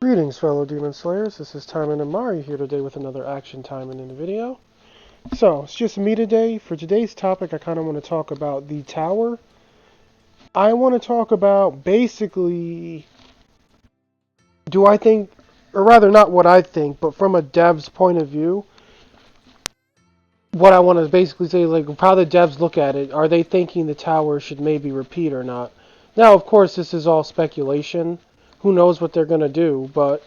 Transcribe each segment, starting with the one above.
Greetings, fellow Demon Slayers. This is Taimanin and Mari here today with another Action Taimanin video. So, it's just me today. For today's topic, I kind of want to talk about the tower. I want to talk about basically, do I think, or rather not what I think, but from a dev's point of view, what I want to basically say, like, how the devs look at it. Are they thinking the tower should maybe repeat or not? Now, of course, this is all speculation. Who knows what they're going to do, but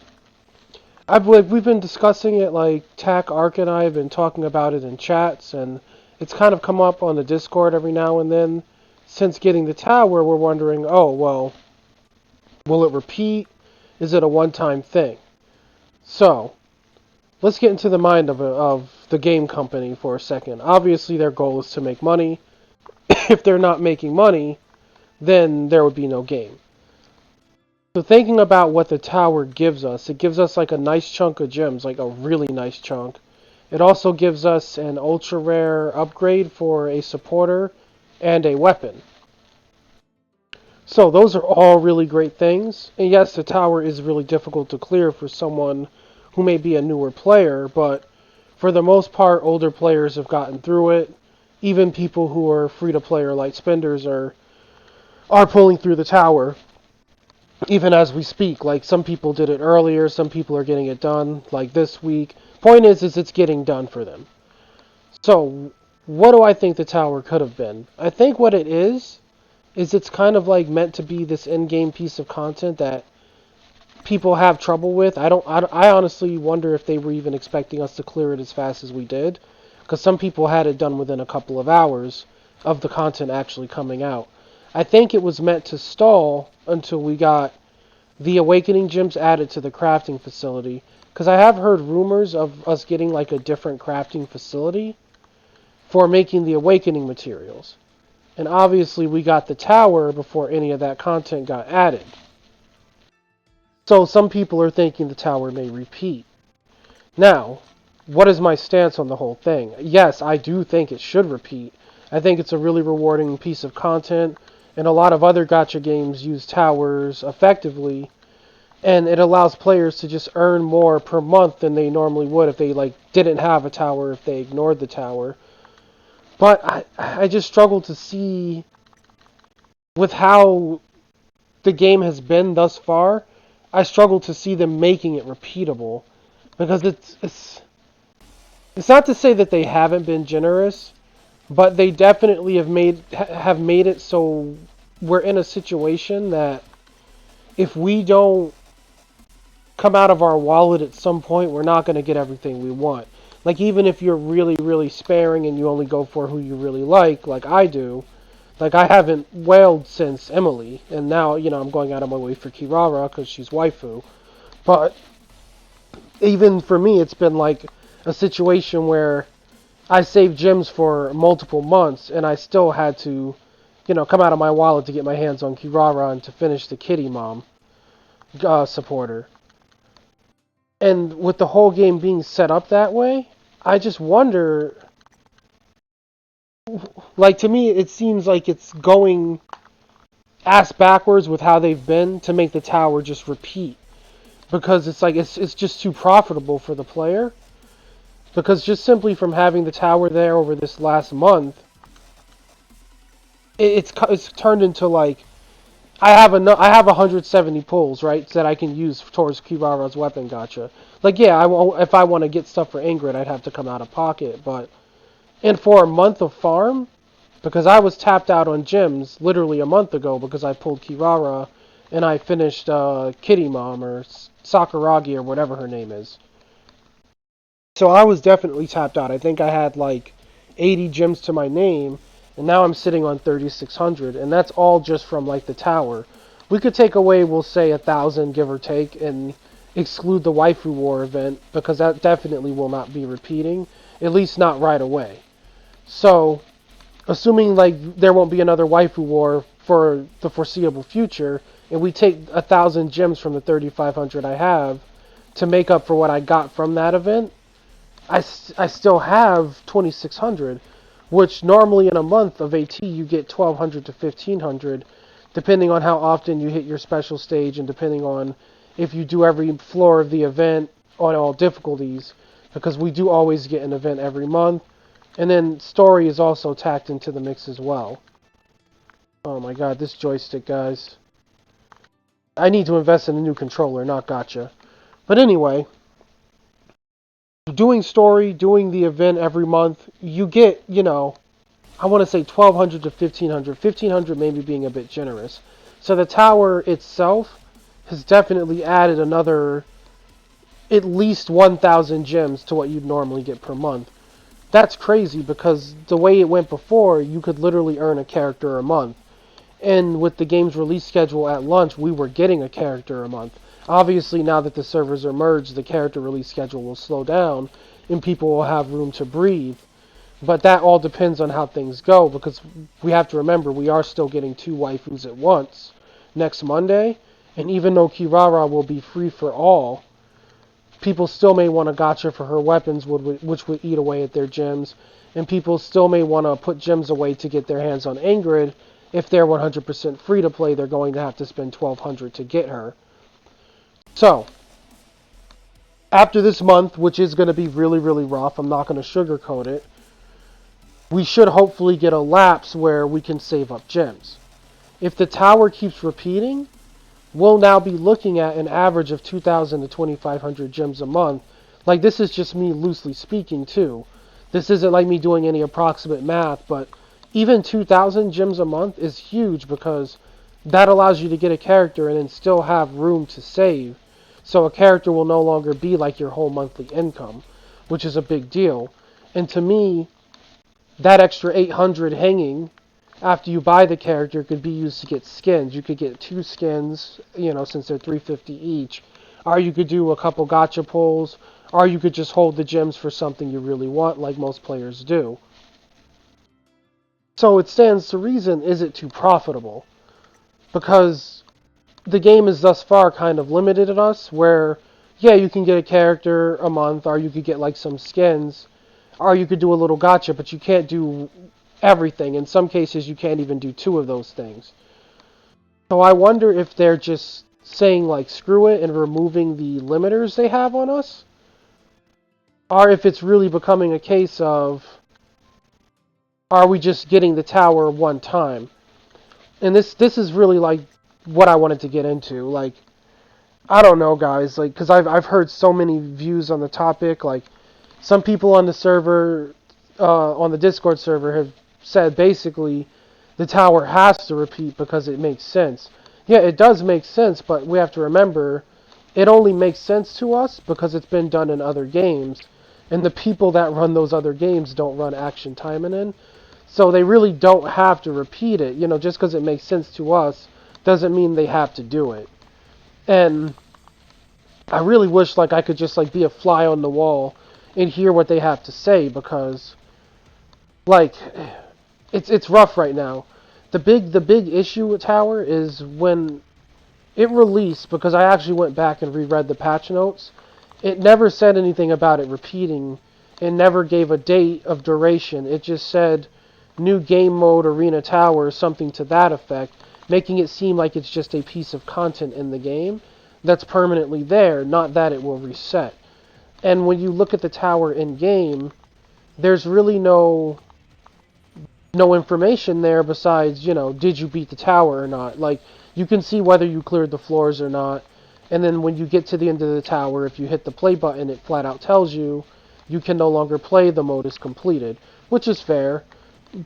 we've been discussing it, like Tack, Ark, and I have been talking about it in chats, and it's kind of come up on the Discord every now and then. Since getting the tower, we're wondering, oh, well, will it repeat? Is it a one-time thing? So, let's get into the mind of the game company for a second. Obviously, their goal is to make money. If they're not making money, then there would be no game. So thinking about what the tower gives us, it gives us like a nice chunk of gems, like a really nice chunk. It also gives us an ultra rare upgrade for a supporter and a weapon. So those are all really great things. And yes, the tower is really difficult to clear for someone who may be a newer player, but for the most part, older players have gotten through it. Even people who are free-to-play or light spenders are pulling through the tower. Even as we speak, like some people did it earlier, some people are getting it done, like this week. Point is it's getting done for them. So, what do I think the tower could have been? I think what it is it's kind of like meant to be this in-game piece of content that people have trouble with. I honestly wonder if they were even expecting us to clear it as fast as we did, because some people had it done within a couple of hours of the content actually coming out. I think it was meant to stall until we got the Awakening Gems added to the crafting facility. Because I have heard rumors of us getting like a different crafting facility for making the Awakening materials. And obviously we got the tower before any of that content got added. So some people are thinking the tower may repeat. Now, what is my stance on the whole thing? Yes, I do think it should repeat. I think it's a really rewarding piece of content. And a lot of other gacha games use towers effectively, and it allows players to just earn more per month than they normally would if they didn't have a tower, if they ignored the tower. But I just struggle to see, with how the game has been thus far, I struggle to see them making it repeatable, because it's not to say that they haven't been generous. But they definitely have made it so we're in a situation that if we don't come out of our wallet at some point, we're not going to get everything we want. Like, even if you're really, really sparing and you only go for who you really like I do, like, I haven't wailed since Emily, and now, I'm going out of my way for Kirara because she's waifu. But even for me, it's been like a situation where I saved gems for multiple months, and I still had to, come out of my wallet to get my hands on Kirara and to finish the Kitty Mom supporter. And with the whole game being set up that way, I just wonder, like, to me, it seems like it's going ass backwards with how they've been to make the tower just repeat. Because it's like, it's just too profitable for the player. Because just simply from having the tower there over this last month, it's turned into like, I have 170 pulls, right, that I can use towards Kirara's weapon gacha. Like, yeah, if I want to get stuff for Ingrid, I'd have to come out of pocket, and for a month of farm, because I was tapped out on gems literally a month ago because I pulled Kirara and I finished Kitty Mom or Sakuragi or whatever her name is. So I was definitely tapped out. I think I had like 80 gems to my name, and now I'm sitting on 3,600, and that's all just from like the tower. We could take away, we'll say, 1,000, give or take, and exclude the Waifu War event, because that definitely will not be repeating, at least not right away. So, assuming like there won't be another Waifu War for the foreseeable future, and we take 1,000 gems from the 3,500 I have to make up for what I got from that event, I still have 2,600, which normally in a month of AT you get 1,200 to 1,500, depending on how often you hit your special stage and depending on if you do every floor of the event on all difficulties, because we do always get an event every month. And then story is also tacked into the mix as well. Oh my god, this joystick, guys. I need to invest in a new controller, not gotcha. But anyway, doing story, doing the event every month, you get, I want to say 1,200 to 1,500. 1,500 maybe being a bit generous. So the tower itself has definitely added another at least 1,000 gems to what you'd normally get per month. That's crazy because the way it went before, you could literally earn a character a month. And with the game's release schedule at launch, we were getting a character a month. Obviously, now that the servers are merged, the character release schedule will slow down and people will have room to breathe. But that all depends on how things go, because we have to remember we are still getting 2 waifus at once next Monday. And even though Kirara will be free for all, people still may want a gacha for her weapons, which would eat away at their gems. And people still may want to put gems away to get their hands on Ingrid. If they're 100% free to play, they're going to have to spend 1,200 to get her. So, after this month, which is going to be really, really rough, I'm not going to sugarcoat it, we should hopefully get a lapse where we can save up gems. If the tower keeps repeating, we'll now be looking at an average of 2,000 to 2,500 gems a month. Like, this is just me loosely speaking, too. This isn't like me doing any approximate math, but even 2,000 gems a month is huge because that allows you to get a character and then still have room to save. So a character will no longer be like your whole monthly income, which is a big deal. And to me, that extra 800 hanging after you buy the character could be used to get skins. You could get 2 skins, since they're 350 each. Or you could do a couple gacha pulls, or you could just hold the gems for something you really want, like most players do. So it stands to reason, is it too profitable? Because the game is thus far kind of limited at us, where, yeah, you can get a character a month, or you could get like some skins, or you could do a little gacha, but you can't do everything. In some cases, you can't even do 2 of those things. So I wonder if they're just saying, like, screw it and removing the limiters they have on us, or if it's really becoming a case of, are we just getting the tower one time? And this is really, like, what I wanted to get into. Like, I don't know, guys, like, because I've heard so many views on the topic. Like, some people on the server, on the Discord server, have said basically the tower has to repeat because it makes sense. Yeah, it does make sense, but we have to remember it only makes sense to us because it's been done in other games, and the people that run those other games don't run Action Taimanin, so they really don't have to repeat it. Just because it makes sense to us doesn't mean they have to do it. And I really wish I could just be a fly on the wall and hear what they have to say, because it's rough right now. The big issue with Tower is when it released, because I actually went back and reread the patch notes. It never said anything about it repeating. It never gave a date of duration. It just said new game mode Arena Tower, something to that effect, making it seem like it's just a piece of content in the game that's permanently there, not that it will reset. And when you look at the tower in game, there's really no information there besides, did you beat the tower or not? Like, you can see whether you cleared the floors or not, and then when you get to the end of the tower, if you hit the play button, it flat out tells you you can no longer play, the mode is completed, which is fair,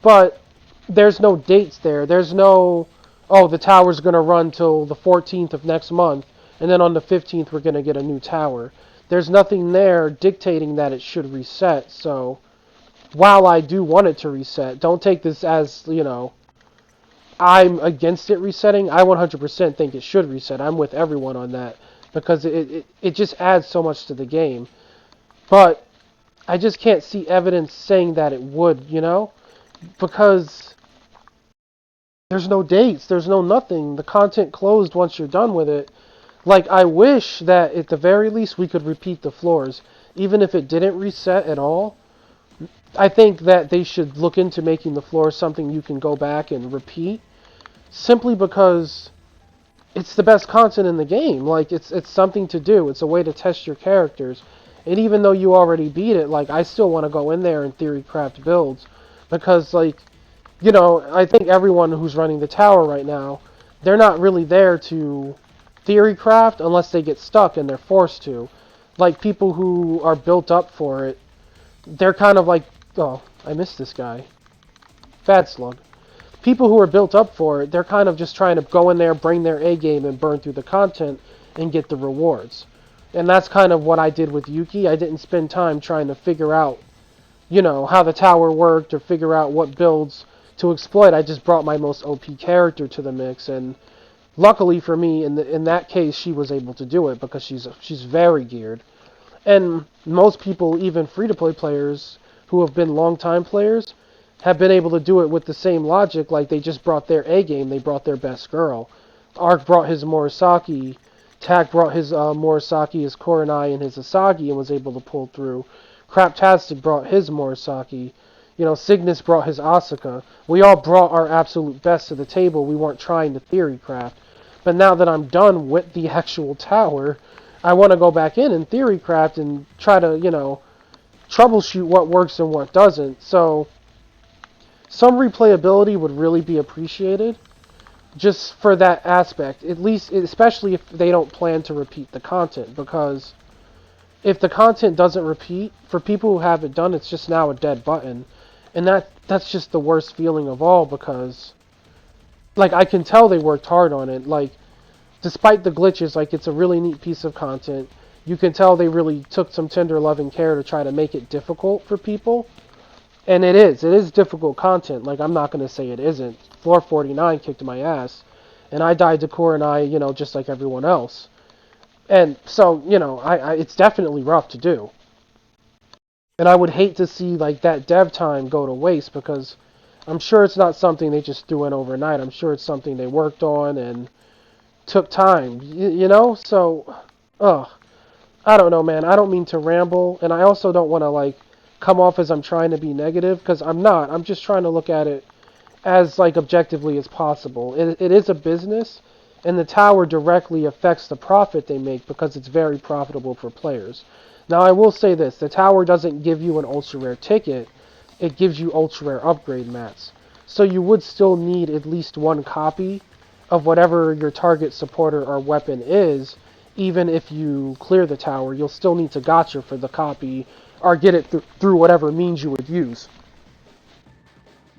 but there's no dates there. There's no, oh, the tower's going to run till the 14th of next month, and then on the 15th we're going to get a new tower. There's nothing there dictating that it should reset, so while I do want it to reset, don't take this as, I'm against it resetting. I 100% think it should reset. I'm with everyone on that, because it just adds so much to the game. But I just can't see evidence saying that it would, because there's no dates, there's no nothing. The content closed once you're done with it. I wish that at the very least we could repeat the floors. Even if it didn't reset at all, I think that they should look into making the floor something you can go back and repeat. Simply because it's the best content in the game. Like it's something to do. It's a way to test your characters. And even though you already beat it, like I still want to go in there and theory craft builds because like I think everyone who's running the tower right now, they're not really there to theory craft unless they get stuck and they're forced to. Like people who are built up for it, they're kind of like, oh, I missed this guy. Fat slug. People who are built up for it, they're kind of just trying to go in there, bring their A game, and burn through the content and get the rewards. And that's kind of what I did with Yuki. I didn't spend time trying to figure out, how the tower worked or figure out what builds to exploit. I just brought my most OP character to the mix, and luckily for me, in that case, she was able to do it because she's very geared. And most people, even free-to-play players who have been long-time players, have been able to do it with the same logic. Like they just brought their A game, they brought their best girl. Ark brought his Morisaki. Tak brought his Morisaki, his Koronai, and his Asagi, and was able to pull through. Craptastic brought his Morisaki. Cygnus brought his Asuka. We all brought our absolute best to the table. We weren't trying to theory craft. But now that I'm done with the actual tower, I want to go back in and theory craft and try to, troubleshoot what works and what doesn't. So some replayability would really be appreciated just for that aspect, at least, especially if they don't plan to repeat the content, because if the content doesn't repeat, for people who have it done, it's just now a dead button, and that's just the worst feeling of all, because like I can tell they worked hard on it. Like despite the glitches, like it's a really neat piece of content. You can tell they really took some tender loving care to try to make it difficult for people. And it is difficult content. Like I'm not going to say it isn't. Floor 49 kicked my ass, and I died to Core and I, just like everyone else. And so, it's definitely rough to do. And I would hate to see like that dev time go to waste because I'm sure it's not something they just threw in overnight. I'm sure it's something they worked on and took time. So, ugh. I don't know, man. I don't mean to ramble, and I also don't want to like come off as I'm trying to be negative because I'm not. I'm just trying to look at it as like objectively as possible. It is a business, and the tower directly affects the profit they make because it's very profitable for players. Now, I will say this: the tower doesn't give you an ultra rare ticket; it gives you ultra rare upgrade mats. So you would still need at least one copy of whatever your target supporter or weapon is. Even if you clear the tower, you'll still need to gacha for the copy or get it through whatever means you would use.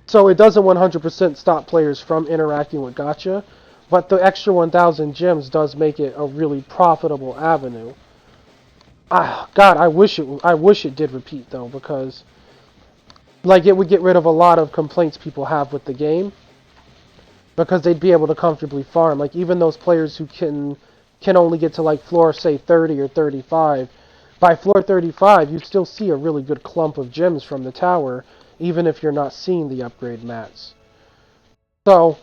So it doesn't 100% stop players from interacting with gacha, but the extra 1,000 gems does make it a really profitable avenue. God, I wish it did repeat though, because like it would get rid of a lot of complaints people have with the game, because they'd be able to comfortably farm. Like even those players who can only get to like floor say 30 or 35. By floor 35, you still see a really good clump of gems from the tower, even if you're not seeing the upgrade mats. So,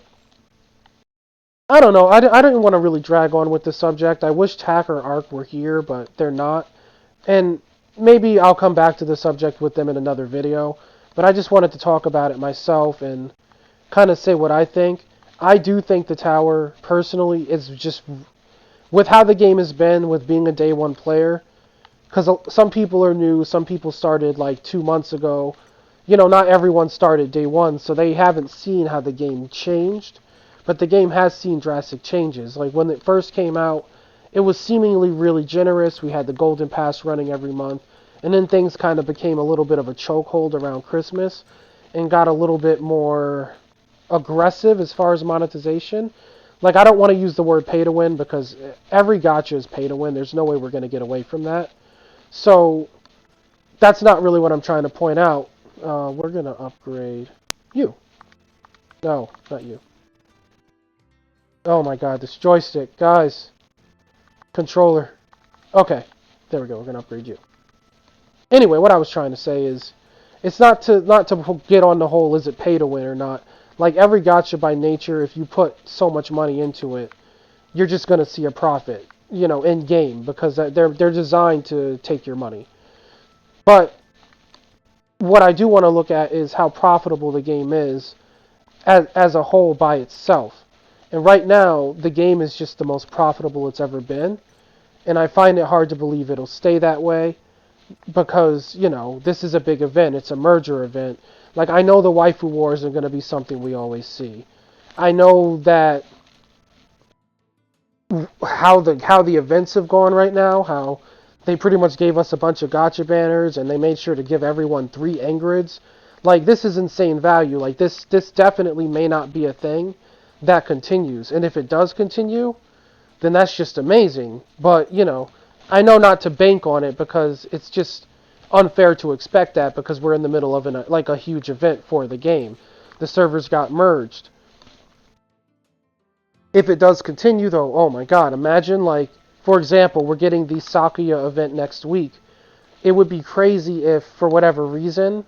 I don't know. I don't want to really drag on with the subject. I wish Tak or Ark were here, but they're not. And maybe I'll come back to the subject with them in another video. But I just wanted to talk about it myself and kind of say what I think. I do think the tower, personally, is just with how the game has been, with being a day one player, because some people are new, some people started like 2 months ago. Not everyone started day one, so they haven't seen how the game changed. But the game has seen drastic changes. Like when it first came out, it was seemingly really generous. We had the Golden Pass running every month. And then things kind of became a little bit of a chokehold around Christmas and got a little bit more aggressive as far as monetization. Like, I don't want to use the word pay to win because every gacha is pay to win. There's no way we're going to get away from that. So, that's not really what I'm trying to point out. We're going to upgrade you. No, not you. Oh my god, this joystick. Guys. Controller. Okay. There we go. We're going to upgrade you. Anyway, what I was trying to say is, it's not to get on the whole, is it pay to win or not. Like every gacha by nature, if you put so much money into it, you're just going to see a profit, in game, because they're designed to take your money. But what I do want to look at is how profitable the game is as a whole by itself. And right now, the game is just the most profitable it's ever been. And I find it hard to believe it'll stay that way because, this is a big event. It's a merger event. Like, I know the waifu wars are going to be something we always see. I know that how the events have gone right now, how they pretty much gave us a bunch of gotcha banners and they made sure to give everyone 3 Ingrids. Like, this is insane value. Like, this definitely may not be a thing that continues. And if it does continue, then that's just amazing. But, I know not to bank on it because it's just unfair to expect that because we're in the middle of a huge event for the game. The servers got merged. If it does continue, though, oh my god, imagine, like, for example, we're getting the Sakuya event next week. It would be crazy if, for whatever reason,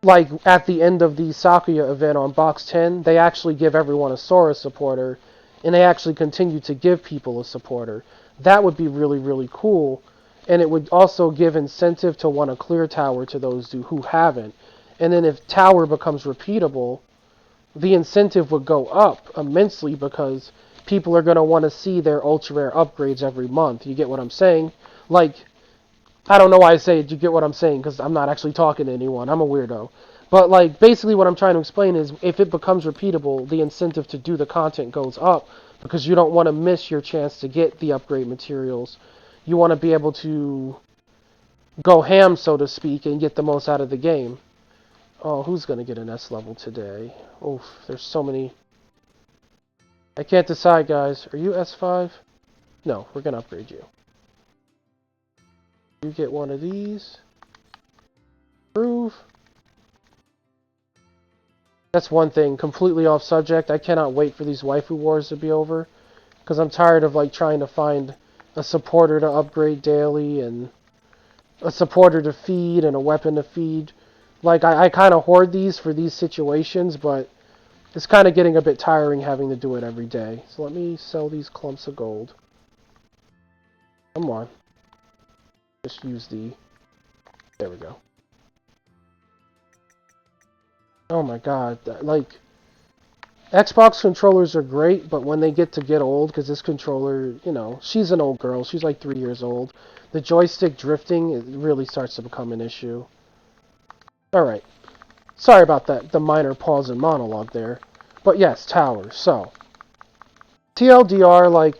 like, at the end of the Sakuya event on Box 10, they actually give everyone a Sora supporter, and they actually continue to give people a supporter. That would be really, really cool, and it would also give incentive to want to clear Tower to those who haven't. And then if Tower becomes repeatable, the incentive would go up immensely because people are going to want to see their ultra rare upgrades every month. You get what I'm saying? Like, I don't know why I say it, you get what I'm saying, because I'm not actually talking to anyone. I'm a weirdo. But, like, basically what I'm trying to explain is if it becomes repeatable, the incentive to do the content goes up because you don't want to miss your chance to get the upgrade materials. You want to be able to go ham, so to speak, and get the most out of the game. Oh, who's going to get an S level today? Oof, there's so many. I can't decide, guys. Are you S5? No, we're going to upgrade you. You get one of these. Prove. That's one thing, completely off subject. I cannot wait for these waifu wars to be over. Because I'm tired of, like, trying to find a supporter to upgrade daily and a supporter to feed and a weapon to feed. Like, I kind of hoard these for these situations, but it's kind of getting a bit tiring having to do it every day. So let me sell these clumps of gold. Come on. Just use the... There we go. Oh my god. Like, Xbox controllers are great, but when they get old, because this controller, she's an old girl. She's like 3 years old. The joystick drifting, it really starts to become an issue. Alright. Sorry about that, the minor pause and monologue there. But yes, Tower. So, TLDR, like,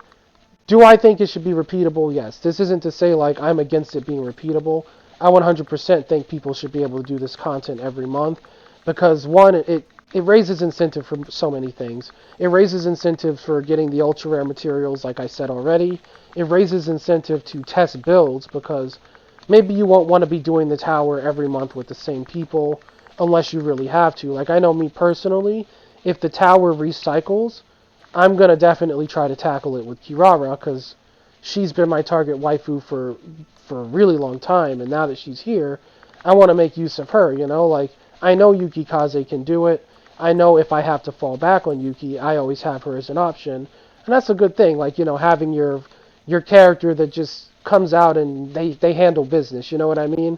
do I think it should be repeatable? Yes. This isn't to say, like, I'm against it being repeatable. I 100% think people should be able to do this content every month. Because, one, it raises incentive for so many things. It raises incentive for getting the ultra rare materials, like I said already. It raises incentive to test builds, because maybe you won't want to be doing the Tower every month with the same people, unless you really have to. Like, I know me personally, if the Tower recycles, I'm going to definitely try to tackle it with Kirara, because she's been my target waifu for a really long time, and now that she's here, I want to make use of her, Like, I know Yuki Kaze can do it. I know if I have to fall back on Yuki, I always have her as an option. And that's a good thing, like, having your character that just comes out and they handle business, you know what I mean?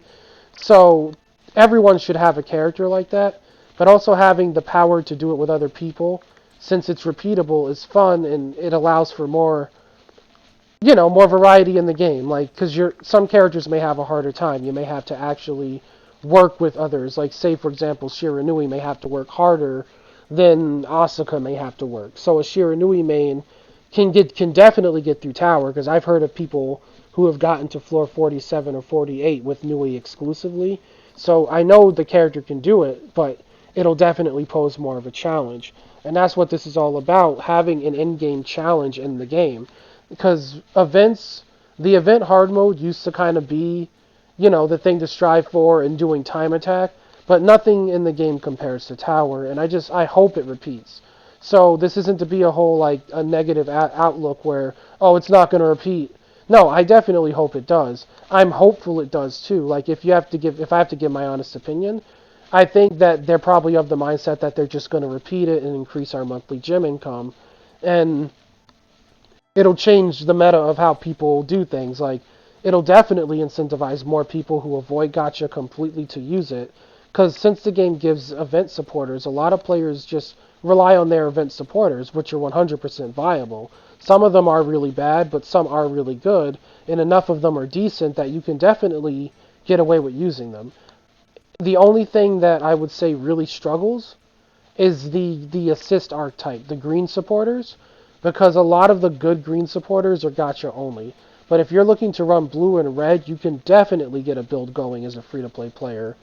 So, everyone should have a character like that, but also having the power to do it with other people, since it's repeatable, is fun, and it allows for more, more variety in the game. Like, because some characters may have a harder time. You may have to actually work with others. Like, say, for example, Shiranui may have to work harder than Asuka may have to work. So a Shiranui main can definitely get through Tower, because I've heard of people who have gotten to floor 47 or 48 with Nui exclusively. So I know the character can do it, but it'll definitely pose more of a challenge. And that's what this is all about, having an in-game challenge in the game. Because the event hard mode used to kind of be, the thing to strive for and doing time attack, but nothing in the game compares to Tower, and I hope it repeats. So this isn't to be a whole, like, a negative outlook where, oh, it's not going to repeat. No, I definitely hope it does. I'm hopeful it does too. Like, if I have to give my honest opinion, I think that they're probably of the mindset that they're just going to repeat it and increase our monthly gym income, and it'll change the meta of how people do things. Like, it'll definitely incentivize more people who avoid gacha completely to use it, because since the game gives event supporters, a lot of players just rely on their event supporters, which are 100% viable. Some of them are really bad, but some are really good, and enough of them are decent that you can definitely get away with using them. The only thing that I would say really struggles is the assist archetype, the green supporters, because a lot of the good green supporters are gacha only. But if you're looking to run blue and red, you can definitely get a build going as a free-to-play player.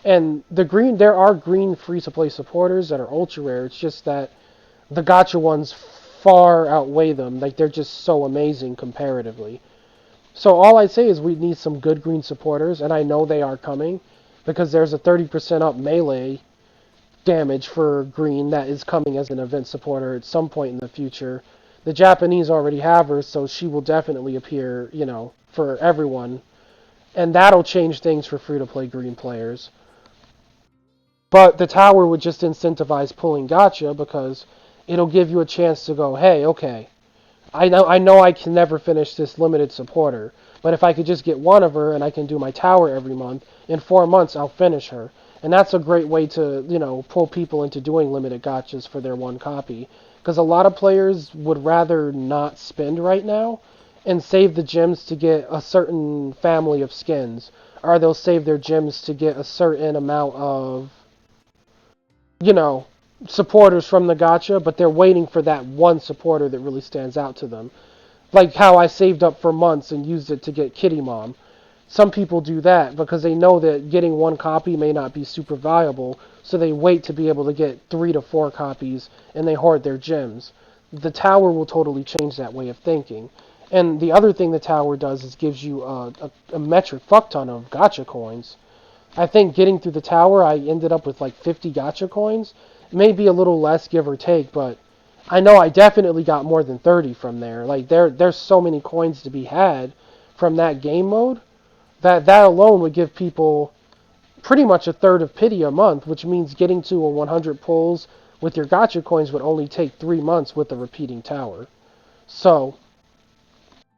And there are green free-to-play supporters that are ultra rare. It's just that the gacha ones far outweigh them. Like, they're just so amazing comparatively. So all I'd say is we need some good green supporters, and I know they are coming because there's a 30% up melee damage for green that is coming as an event supporter at some point in the future. The Japanese already have her, so she will definitely appear, for everyone. And that'll change things for free-to-play green players. But the tower would just incentivize pulling gacha because it'll give you a chance to go, hey, okay, I know I can never finish this limited supporter, but if I could just get one of her and I can do my tower every month, in 4 months I'll finish her. And that's a great way to, pull people into doing limited gachas for their one copy. Because a lot of players would rather not spend right now and save the gems to get a certain family of skins. Or they'll save their gems to get a certain amount of, you know, supporters from the gacha, but they're waiting for that one supporter that really stands out to them. Like how I saved up for months and used it to get Kitty Mom. Some people do that because they know that getting one copy may not be super valuable, so they wait to be able to get 3 to 4 copies and they hoard their gems. The tower will totally change that way of thinking. And the other thing the tower does is gives you a metric fuck ton of gacha coins. I think getting through the tower, I ended up with like 50 gacha coins. Maybe a little less, give or take, but I know I definitely got more than 30 from there. Like there's so many coins to be had from that game mode that alone would give people pretty much a third of pity a month, which means getting to a 100 pulls with your gacha coins would only take 3 months with a repeating tower. So,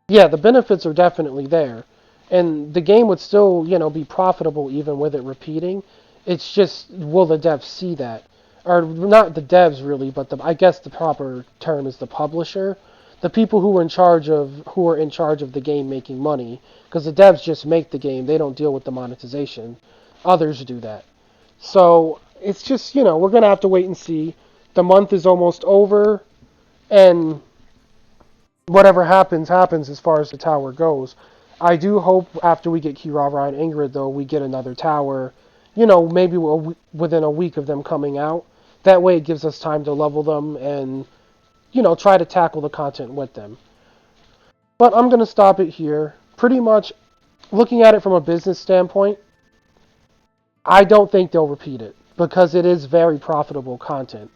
yeah, the benefits are definitely there. And the game would still, be profitable even with it repeating. It's just, will the devs see that? Or not the devs really, but I guess the proper term is the publisher. The people who are in charge of the game making money, because the devs just make the game, they don't deal with the monetization. Others do that. So it's just, we're gonna have to wait and see. The month is almost over, and whatever happens, happens as far as the tower goes. I do hope after we get Kirara and Ingrid, though, we get another tower, maybe within a week of them coming out. That way it gives us time to level them and, try to tackle the content with them. But I'm going to stop it here. Pretty much, looking at it from a business standpoint, I don't think they'll repeat it because it is very profitable content.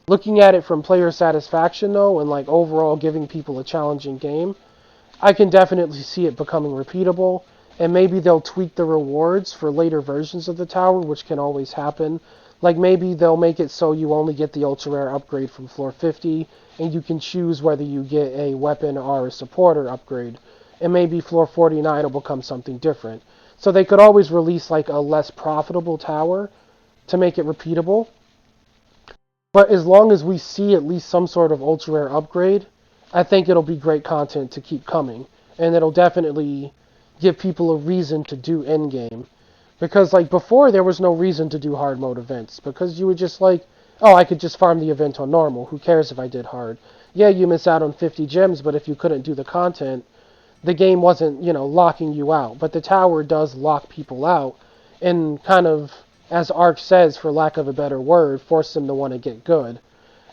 Looking at it from player satisfaction, though, and like overall giving people a challenging game, I can definitely see it becoming repeatable, and maybe they'll tweak the rewards for later versions of the tower, which can always happen. Like maybe they'll make it so you only get the ultra rare upgrade from floor 50, and you can choose whether you get a weapon or a supporter upgrade. And maybe floor 49 will become something different. So they could always release like a less profitable tower to make it repeatable. But as long as we see at least some sort of ultra rare upgrade, I think it'll be great content to keep coming. And it'll definitely give people a reason to do endgame. Because like before there was no reason to do hard mode events. Because you would just like, oh, I could just farm the event on normal. Who cares if I did hard? Yeah, you miss out on 50 gems, but if you couldn't do the content, the game wasn't, locking you out. But the tower does lock people out and kind of, as Ark says, for lack of a better word, force them to want to get good.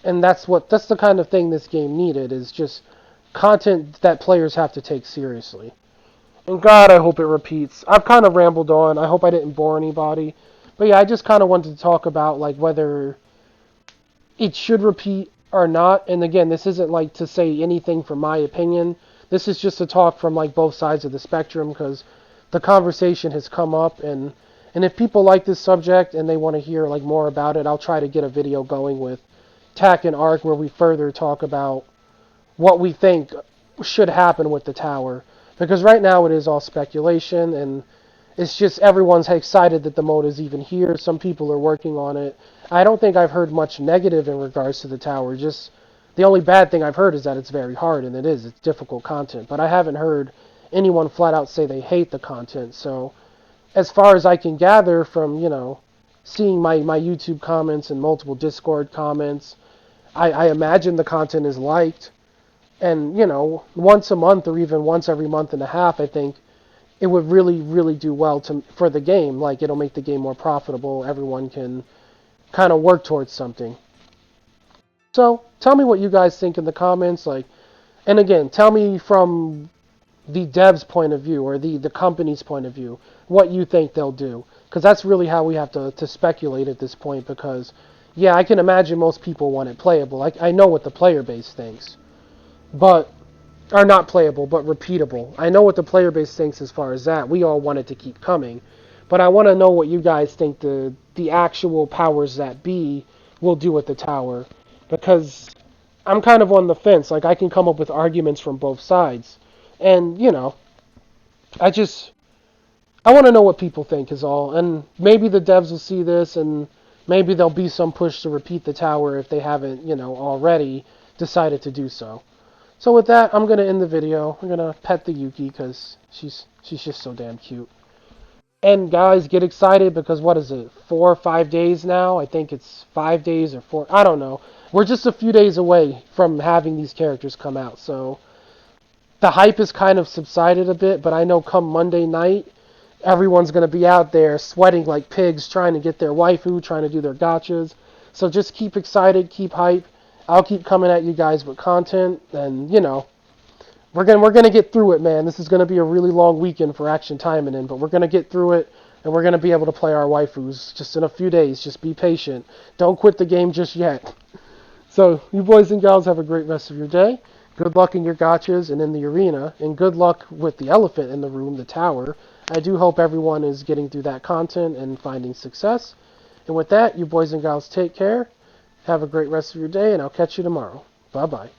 And that's the kind of thing this game needed, is just content that players have to take seriously. And God, I hope it repeats. I've kind of rambled on. I hope I didn't bore anybody. But yeah, I just kind of wanted to talk about like whether it should repeat or not. And again, this isn't like to say anything from my opinion. This is just a talk from like both sides of the spectrum, because the conversation has come up, and if people like this subject and they want to hear like more about it, I'll try to get a video going with Tack and Ark where we further talk about what we think should happen with the tower. Because right now it is all speculation, and It's just everyone's excited that the mode is even here. Some people are working on it. I don't think I've heard much negative in regards to the tower. Just the only bad thing I've heard is that it's very hard, and it is. It's difficult content. But I haven't heard anyone flat out say they hate the content. So as far as I can gather from, seeing my YouTube comments and multiple Discord comments, I imagine the content is liked. And, once a month or even once every month and a half, I think it would really, really do well for the game. Like, it'll make the game more profitable. Everyone can kind of work towards something. So, tell me what you guys think in the comments. Like, and again, tell me from the dev's point of view or the company's point of view what you think they'll do. Because that's really how we have to speculate at this point. Because, yeah, I can imagine most people want it playable. I know what the player base thinks. But are not playable, but repeatable. I know what the player base thinks as far as that. We all want it to keep coming. But I want to know what you guys think the actual powers that be will do with the tower. Because I'm kind of on the fence. Like, I can come up with arguments from both sides. And, I want to know what people think is all. And maybe the devs will see this and maybe there'll be some push to repeat the tower if they haven't, already decided to do so. So with that, I'm going to end the video. I'm going to pet the Yuki because she's just so damn cute. And guys, get excited because what is it, 4 or 5 days now? I think it's 5 days or 4. I don't know. We're just a few days away from having these characters come out. So the hype has kind of subsided a bit, but I know come Monday night, everyone's going to be out there sweating like pigs trying to get their waifu, trying to do their gachas. So just keep excited, keep hype. I'll keep coming at you guys with content, and we're gonna get through it, man. This is gonna be a really long weekend for Action Taimanin, but we're gonna get through it, and we're gonna be able to play our waifus just in a few days. Just be patient. Don't quit the game just yet. So you boys and gals have a great rest of your day. Good luck in your gachas and in the arena, and good luck with the elephant in the room, the tower. I do hope everyone is getting through that content and finding success. And with that, you boys and gals take care. Have a great rest of your day, and I'll catch you tomorrow. Bye-bye.